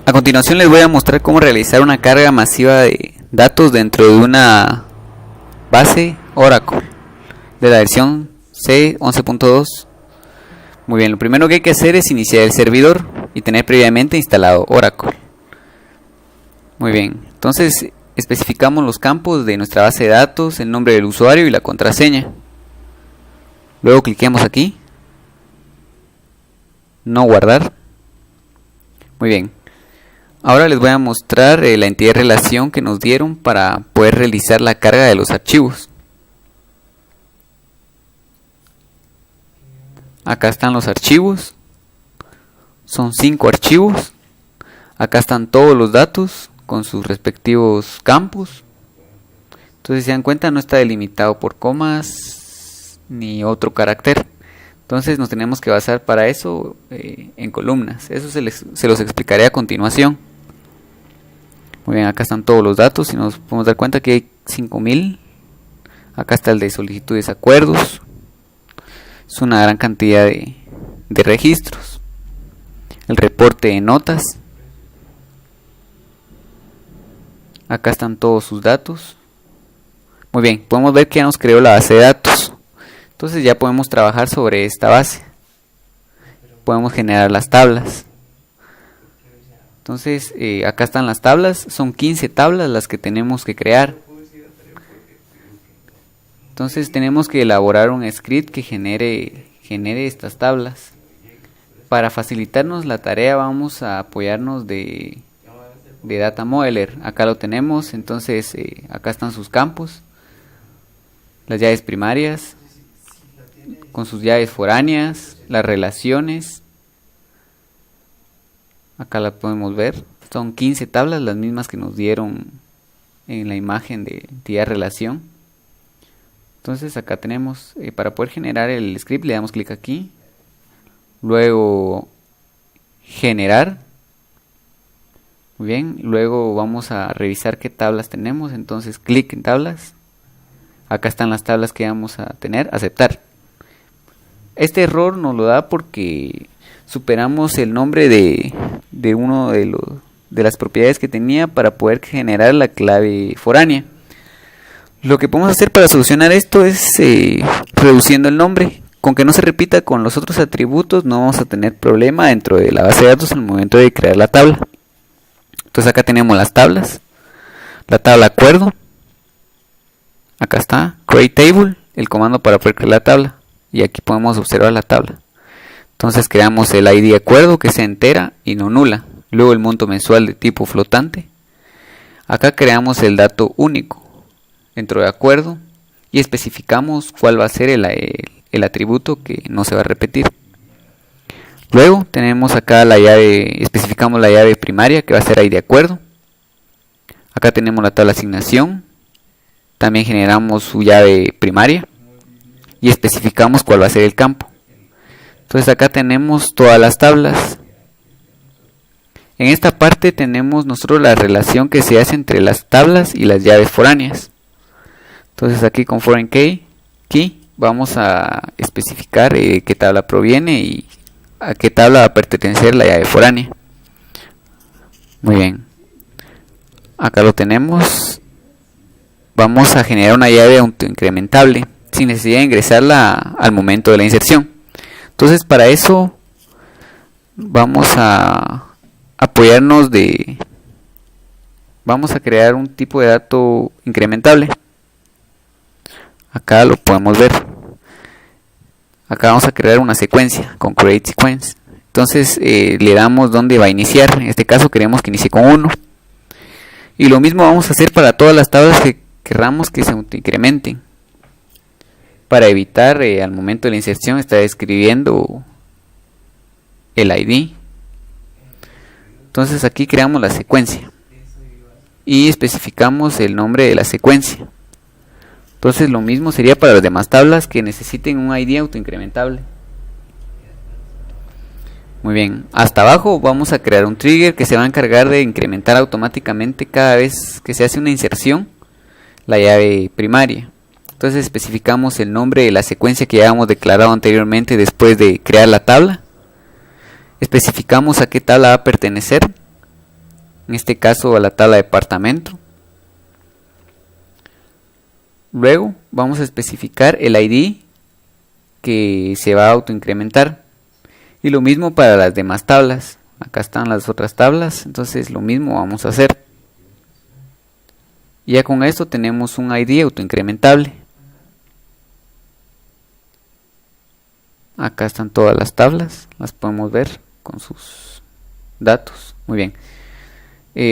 A continuación les voy a mostrar cómo realizar una carga masiva de datos dentro de una base Oracle de la versión C11.2. Muy bien, lo primero que hay que hacer es iniciar el servidor y tener previamente instalado Oracle. Muy bien, entonces especificamos los campos de nuestra base de datos, el nombre del usuario y la contraseña. Luego cliquemos aquí, no guardar. Muy bien, ahora les voy a mostrar la entidad de relación que nos dieron para poder realizar la carga de los archivos. Acá están los archivos, son 5 archivos. Acá están todos los datos con sus respectivos campos. Entonces, si se dan cuenta, no está delimitado por comas ni otro carácter. Entonces nos tenemos que basar para eso en columnas. Eso se los explicaré a continuación. Muy bien, acá están todos los datos y nos podemos dar cuenta que hay 5000. Acá está el de solicitudes, acuerdos. Es una gran cantidad de registros. El reporte de notas. Acá están todos sus datos. Muy bien, podemos ver que ya nos creó la base de datos. Entonces ya podemos trabajar sobre esta base. Podemos generar las tablas. Entonces acá están las tablas. Son 15 tablas las que tenemos que crear. Entonces tenemos que elaborar un script que genere estas tablas. Para facilitarnos la tarea vamos a apoyarnos de Data Modeler. Acá lo tenemos. Entonces acá están sus campos. Las llaves primarias con sus llaves foráneas, las relaciones. Acá la podemos ver. Son 15 tablas, las mismas que nos dieron en la imagen de entidad relación. Entonces acá tenemos, para poder generar el script le damos clic aquí. Luego generar. Muy bien, luego vamos a revisar qué tablas tenemos. Entonces clic en tablas. Acá están las tablas que vamos a tener, aceptar. Este error nos lo da porque superamos el nombre de uno de las propiedades que tenía para poder generar la clave foránea. Lo que podemos hacer para solucionar esto es reduciendo el nombre. Con que no se repita con los otros atributos no vamos a tener problema dentro de la base de datos al momento de crear la tabla. Entonces acá tenemos las tablas. La tabla acuerdo. Acá está create table, el comando para poder crear la tabla. Y aquí podemos observar la tabla. Entonces creamos el ID acuerdo que sea entera y no nula. Luego el monto mensual de tipo flotante. Acá creamos el dato único dentro de acuerdo y especificamos cuál va a ser el atributo que no se va a repetir. Luego tenemos acá la llave, especificamos la llave primaria que va a ser ID acuerdo. Acá tenemos la tabla asignación. También generamos su llave primaria y especificamos cuál va a ser el campo. Entonces acá tenemos todas las tablas. En esta parte tenemos nosotros la relación que se hace entre las tablas y las llaves foráneas. Entonces aquí con foreign key vamos a especificar qué tabla proviene y a qué tabla va a pertenecer la llave foránea. Muy bien. Acá lo tenemos. Vamos a generar una llave autoincrementable sin necesidad de ingresarla al momento de la inserción. Entonces para eso vamos a apoyarnos vamos a crear un tipo de dato incrementable. Acá lo podemos ver. Acá vamos a crear una secuencia con create sequence. Entonces le damos donde va a iniciar. En este caso queremos que inicie con 1. Y lo mismo vamos a hacer para todas las tablas que querramos que se incrementen. Para evitar al momento de la inserción estar escribiendo el ID. Entonces aquí creamos la secuencia y especificamos el nombre de la secuencia. Entonces lo mismo sería para las demás tablas que necesiten un ID autoincrementable. Muy bien, hasta abajo vamos a crear un trigger que se va a encargar de incrementar automáticamente cada vez que se hace una inserción la llave primaria. Entonces especificamos el nombre de la secuencia que ya habíamos declarado anteriormente después de crear la tabla. Especificamos a qué tabla va a pertenecer en este caso a la tabla departamento. Luego vamos a especificar el ID que se va a autoincrementar, y lo mismo para las demás tablas. Acá están las otras tablas, entonces lo mismo vamos a hacer. Ya con esto tenemos un ID autoincrementable. Acá están todas las tablas, las podemos ver con sus datos. Muy bien.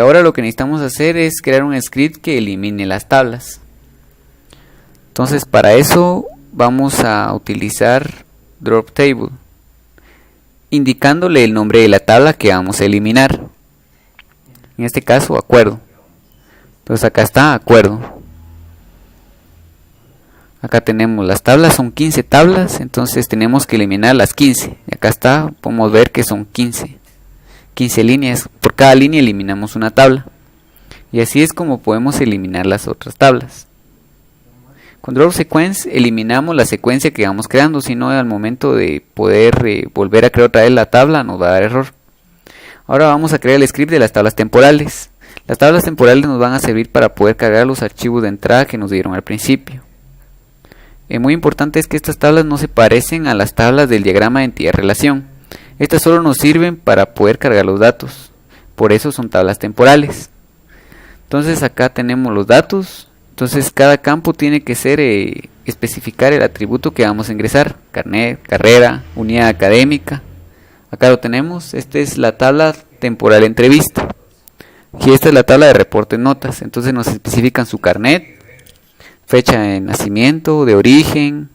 Ahora lo que necesitamos hacer es crear un script que elimine las tablas. Entonces para eso vamos a utilizar drop table, indicándole el nombre de la tabla que vamos a eliminar. En este caso, acuerdo. Entonces acá está acuerdo. Acá tenemos las tablas, son 15 tablas, entonces tenemos que eliminar las 15. Y acá está, podemos ver que son 15 líneas. Por cada línea eliminamos una tabla. Y así es como podemos eliminar las otras tablas. Con drop sequence eliminamos la secuencia que vamos creando, si no al momento de poder volver a crear otra vez la tabla nos va a dar error. Ahora vamos a crear el script de las tablas temporales. Las tablas temporales nos van a servir para poder cargar los archivos de entrada que nos dieron al principio. Muy importante es que estas tablas no se parecen a las tablas del diagrama de entidad-relación. Estas solo nos sirven para poder cargar los datos, por eso son tablas temporales. Entonces acá tenemos los datos. Entonces cada campo tiene que ser especificar el atributo que vamos a ingresar: carnet, carrera, unidad académica. Acá lo tenemos. Esta es la tabla temporal entrevista. Y esta es la tabla de reporte notas. Entonces nos especifican su carnet, fecha de nacimiento, de origen,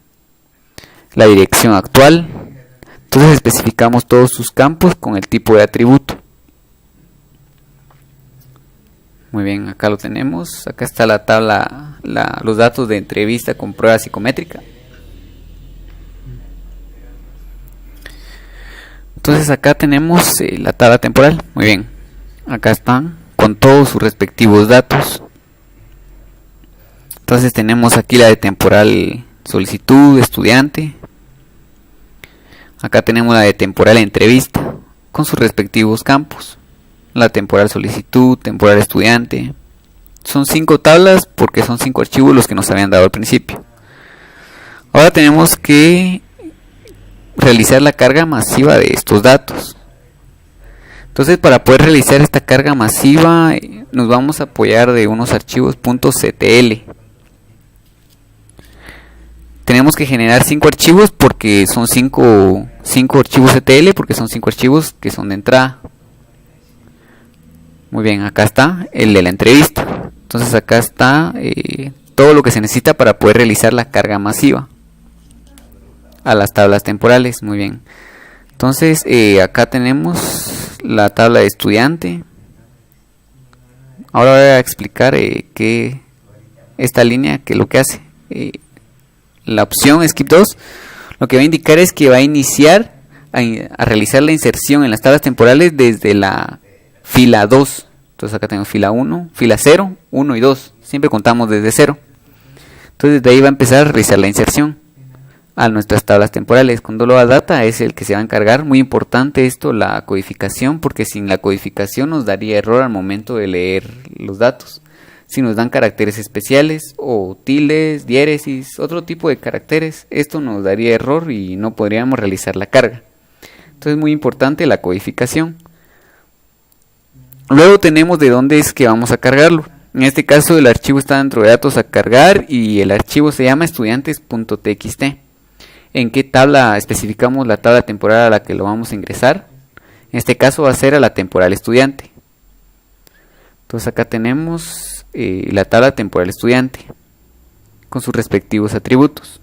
la dirección actual. Entonces especificamos todos sus campos con el tipo de atributo. Muy bien, acá lo tenemos. Acá está la tabla, los datos de entrevista con prueba psicométrica. Entonces acá tenemos la tabla temporal. Muy bien, acá están con todos sus respectivos datos. Entonces tenemos aquí la de temporal solicitud, estudiante. Acá tenemos la de temporal entrevista con sus respectivos campos. La temporal solicitud, temporal estudiante. Son 5 tablas porque son 5 archivos los que nos habían dado al principio. Ahora tenemos que realizar la carga masiva de estos datos. Entonces para poder realizar esta carga masiva nos vamos a apoyar de unos archivos .ctl. Tenemos que generar 5 archivos porque son 5 archivos CTL, porque son 5 archivos que son de entrada. Muy bien, acá está el de la entrevista. Entonces acá está todo lo que se necesita para poder realizar la carga masiva a las tablas temporales. Muy bien. Entonces acá tenemos la tabla de estudiante. Ahora voy a explicar que esta línea, que lo que hace. La opción Skip 2 lo que va a indicar es que va a iniciar a realizar la inserción en las tablas temporales desde la fila 2. Entonces acá tengo fila 1, fila 0, 1 y 2. Siempre contamos desde 0. Entonces desde ahí va a empezar a realizar la inserción a nuestras tablas temporales. Cuando lo da data es el que se va a encargar. Muy importante esto, la codificación, porque sin la codificación nos daría error al momento de leer los datos. Si nos dan caracteres especiales o tildes, diéresis, otro tipo de caracteres, esto nos daría error y no podríamos realizar la carga. Entonces es muy importante la codificación. Luego tenemos de dónde es que vamos a cargarlo. En este caso el archivo está dentro de datos a cargar y el archivo se llama estudiantes.txt. ¿En qué tabla especificamos la tabla temporal a la que lo vamos a ingresar? En este caso va a ser a la temporal estudiante. Entonces acá tenemos la tabla temporal estudiante con sus respectivos atributos.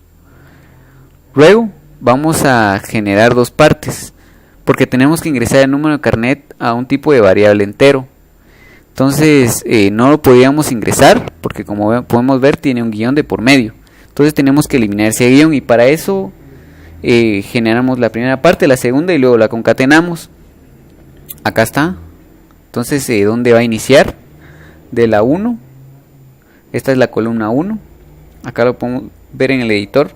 Luego vamos a generar dos partes porque tenemos que ingresar el número de carnet a un tipo de variable entero. Entonces no lo podíamos ingresar porque, como podemos ver, tiene un guión de por medio. Entonces tenemos que eliminar ese guión y para eso generamos la primera parte, la segunda y luego la concatenamos. Acá está. Entonces ¿dónde va a iniciar? De la 1. Esta es la columna 1. Acá lo podemos ver en el editor.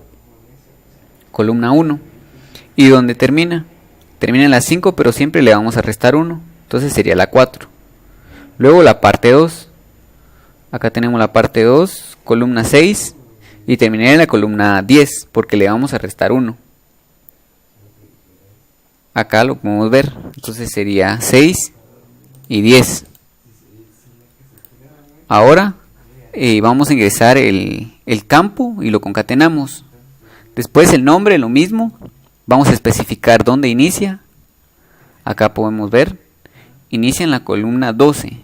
Columna 1. Y donde termina en la 5, pero siempre le vamos a restar 1. Entonces sería la 4. Luego la parte 2. Acá tenemos la parte 2, columna 6, y terminé en la columna 10 porque le vamos a restar 1. Acá lo podemos ver, entonces sería 6 y 10. Ahora vamos a ingresar el campo y lo concatenamos. Después el nombre, lo mismo, vamos a especificar dónde inicia. Acá podemos ver, inicia en la columna 12.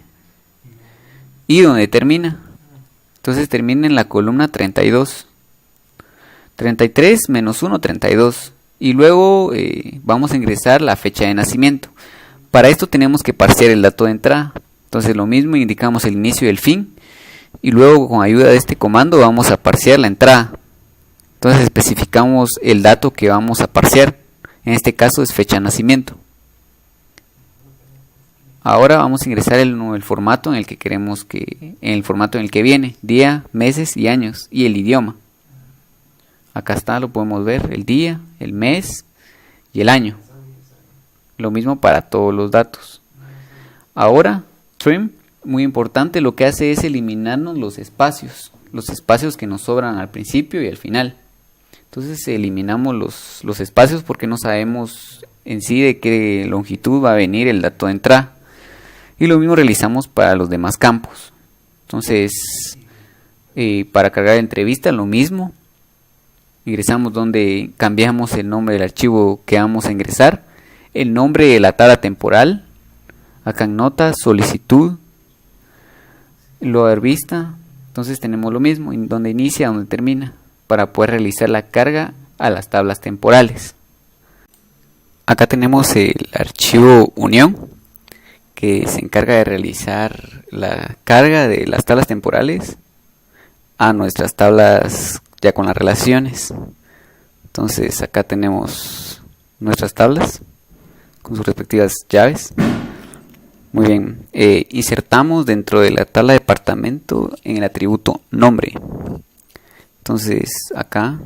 Y donde termina, entonces termina en la columna 32. 33 menos 1, 32. Y luego vamos a ingresar la fecha de nacimiento. Para esto tenemos que parsear el dato de entrada. Entonces lo mismo, indicamos el inicio y el fin. Y luego con ayuda de este comando vamos a parsear la entrada. Entonces especificamos el dato que vamos a parsear. En este caso es fecha de nacimiento. Ahora vamos a ingresar el formato en el que queremos en el formato en el que viene, día, meses y años, y el idioma. Acá está, lo podemos ver, el día, el mes y el año. Lo mismo para todos los datos. Ahora, trim, muy importante, lo que hace es eliminarnos los espacios que nos sobran al principio y al final. Entonces eliminamos los espacios porque no sabemos en sí de qué longitud va a venir el dato de entrada. Y lo mismo realizamos para los demás campos. Entonces, para cargar entrevista, lo mismo. Ingresamos donde cambiamos el nombre del archivo que vamos a ingresar. El nombre de la tabla temporal. Acá en notas, solicitud. Loader vista. Entonces tenemos lo mismo, donde inicia, donde termina. Para poder realizar la carga a las tablas temporales. Acá tenemos el archivo unión, que se encarga de realizar la carga de las tablas temporales a nuestras tablas ya con las relaciones. Entonces acá tenemos nuestras tablas con sus respectivas llaves. Muy bien, insertamos dentro de la tabla departamento en el atributo nombre. Entonces acá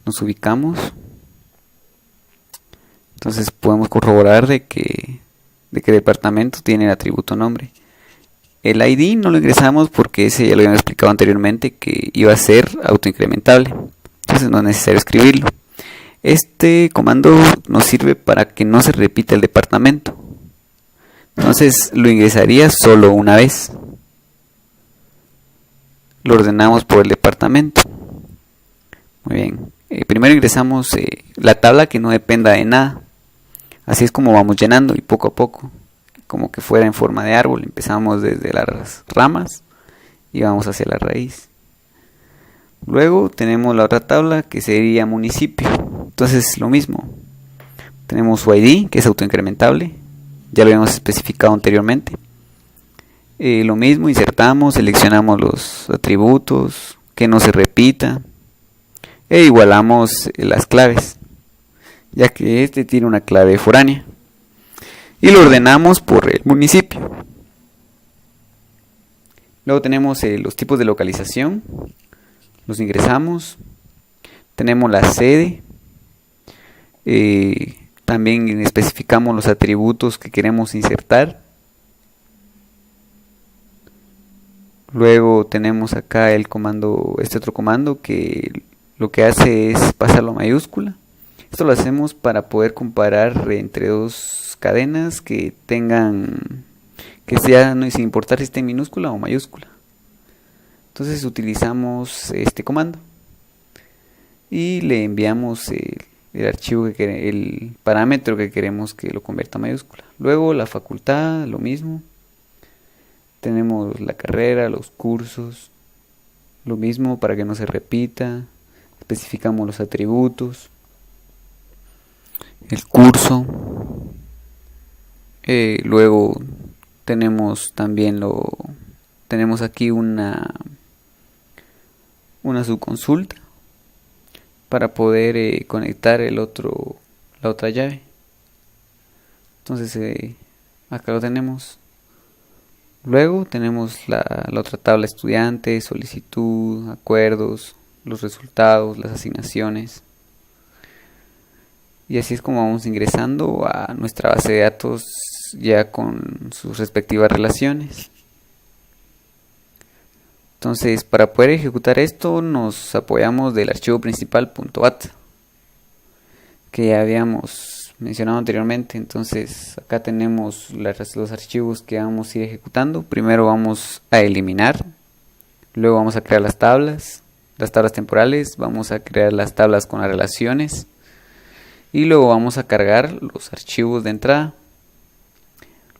nos ubicamos. Entonces podemos corroborar de que departamento tiene el atributo nombre. El ID no lo ingresamos porque ese ya lo habíamos explicado anteriormente que iba a ser autoincrementable. Entonces no es necesario escribirlo. Este comando nos sirve para que no se repita el departamento. Entonces lo ingresaría solo una vez. Lo ordenamos por el departamento. Muy bien. Primero ingresamos la tabla que no dependa de nada. Así es como vamos llenando y poco a poco, como que fuera en forma de árbol. Empezamos desde las ramas y vamos hacia la raíz. Luego tenemos la otra tabla que sería municipio. Entonces lo mismo. Tenemos su ID que es autoincrementable. Ya lo habíamos especificado anteriormente. Lo mismo, insertamos, seleccionamos los atributos, que no se repita. E igualamos las claves, ya que este tiene una clave foránea. Y lo ordenamos por el municipio. Luego tenemos los tipos de localización. Los ingresamos. Tenemos la sede. También especificamos los atributos que queremos insertar. Luego tenemos acá el comando, este otro comando que lo que hace es pasarlo a mayúscula. Esto lo hacemos para poder comparar entre dos cadenas que tengan, que sea, no, sin importar si esté en minúscula o mayúscula. Entonces utilizamos este comando y le enviamos el archivo el parámetro que queremos que lo convierta a mayúscula. Luego la facultad, lo mismo. Tenemos la carrera, los cursos, lo mismo para que no se repita. Especificamos los atributos, el curso. Luego tenemos también tenemos aquí una subconsulta para poder conectar la otra llave. Entonces acá lo tenemos. Luego tenemos la otra tabla estudiante, solicitud, acuerdos, los resultados, las asignaciones. Y así es como vamos ingresando a nuestra base de datos ya con sus respectivas relaciones. Entonces, para poder ejecutar esto nos apoyamos del archivo principal.bat que ya habíamos mencionado anteriormente. Entonces acá tenemos los archivos que vamos a ir ejecutando. Primero vamos a eliminar, luego vamos a crear las tablas temporales, vamos a crear las tablas con las relaciones y luego vamos a cargar los archivos de entrada.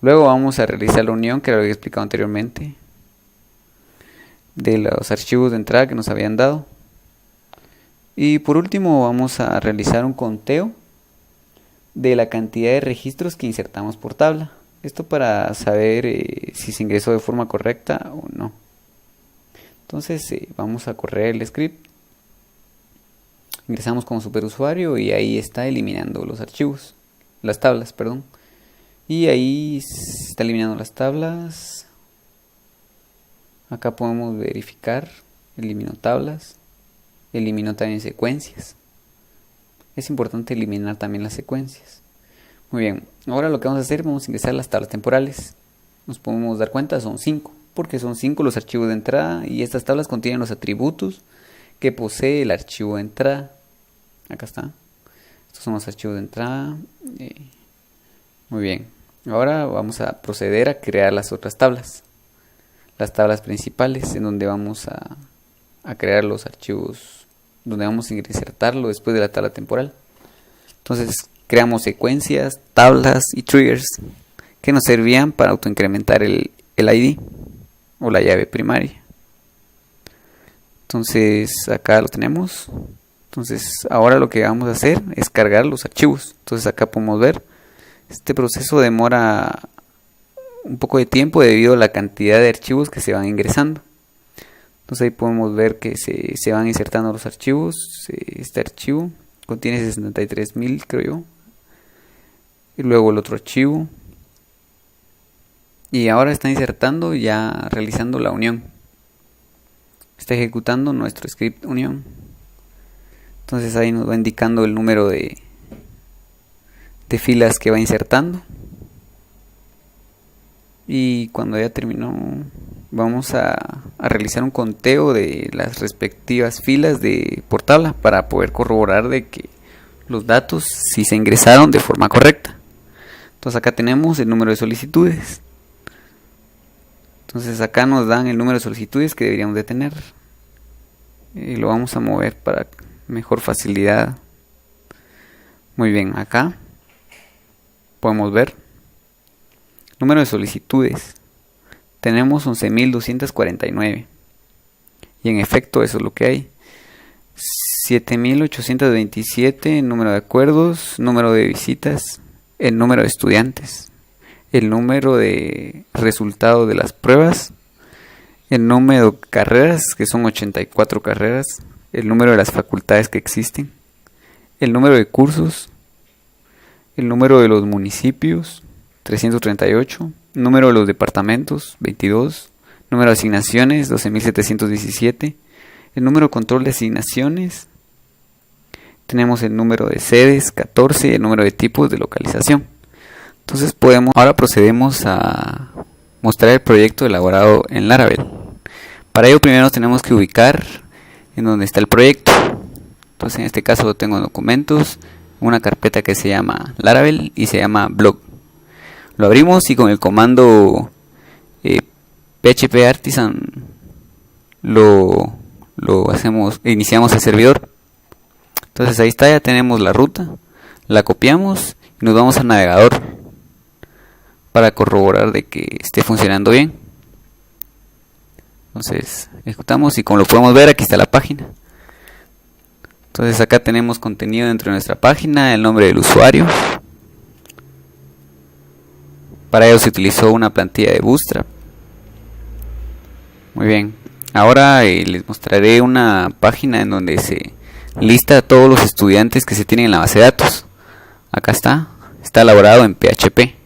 Luego vamos a realizar la unión, que lo había explicado anteriormente, de los archivos de entrada que nos habían dado. Y por último vamos a realizar un conteo de la cantidad de registros que insertamos por tabla. Esto para saber si se ingresó de forma correcta o no. Entonces vamos a correr el script. Ingresamos como superusuario y ahí está eliminando los archivos, las tablas, perdón. Y ahí se está eliminando las tablas. Acá podemos verificar, eliminó tablas, eliminó también secuencias. Es importante eliminar también las secuencias. Muy bien, ahora lo que vamos a hacer, vamos a ingresar las tablas temporales. Nos podemos dar cuenta, son 5, porque son 5 los archivos de entrada y estas tablas contienen los atributos que posee el archivo de entrada. Acá está. Estos son los archivos de entrada. Muy bien, ahora vamos a proceder a crear las otras tablas. Las tablas principales, en donde vamos a crear los archivos, donde vamos a insertarlo después de la tabla temporal. Entonces creamos secuencias, tablas y triggers que nos servían para autoincrementar el ID o la llave primaria. Entonces acá lo tenemos. Entonces ahora lo que vamos a hacer es cargar los archivos. Entonces acá podemos ver, este proceso demora un poco de tiempo debido a la cantidad de archivos que se van ingresando. Entonces ahí podemos ver que se van insertando los archivos. Este archivo contiene 63.000, creo yo. Y luego el otro archivo. Y ahora está insertando, ya realizando la unión. Está ejecutando nuestro script unión. Entonces ahí nos va indicando el número de filas que va insertando. Y cuando ya terminó, vamos a realizar un conteo de las respectivas filas por tabla para poder corroborar de que los datos sí se ingresaron de forma correcta. Entonces acá tenemos el número de solicitudes. Entonces acá nos dan el número de solicitudes que deberíamos de tener. Y lo vamos a mover para mejor facilidad. Muy bien, acá podemos ver número de solicitudes. Tenemos 11.249. Y en efecto eso es lo que hay. 7.827 número de acuerdos, número de visitas, el número de estudiantes, el número de resultados de las pruebas, el número de carreras, que son 84 carreras, el número de las facultades que existen, el número de cursos, el número de los municipios, 338, número de los departamentos, 22, número de asignaciones, 12.717, el número de control de asignaciones, tenemos el número de sedes, 14, el número de tipos de localización. Entonces ahora procedemos a mostrar el proyecto elaborado en Laravel. Para ello primero tenemos que ubicar en donde está el proyecto. Entonces en este caso lo tengo en documentos, una carpeta que se llama Laravel y se llama blog. Lo abrimos y con el comando php artisan lo hacemos, iniciamos el servidor. Entonces ahí está, ya tenemos la ruta, la copiamos y nos vamos al navegador para corroborar de que esté funcionando bien. Entonces ejecutamos y como lo podemos ver, aquí está la página. Entonces acá tenemos contenido dentro de nuestra página, el nombre del usuario. Para ello se utilizó una plantilla de Bootstrap. Muy bien, ahora les mostraré una página en donde se lista a todos los estudiantes que se tienen en la base de datos. Acá está elaborado en PHP.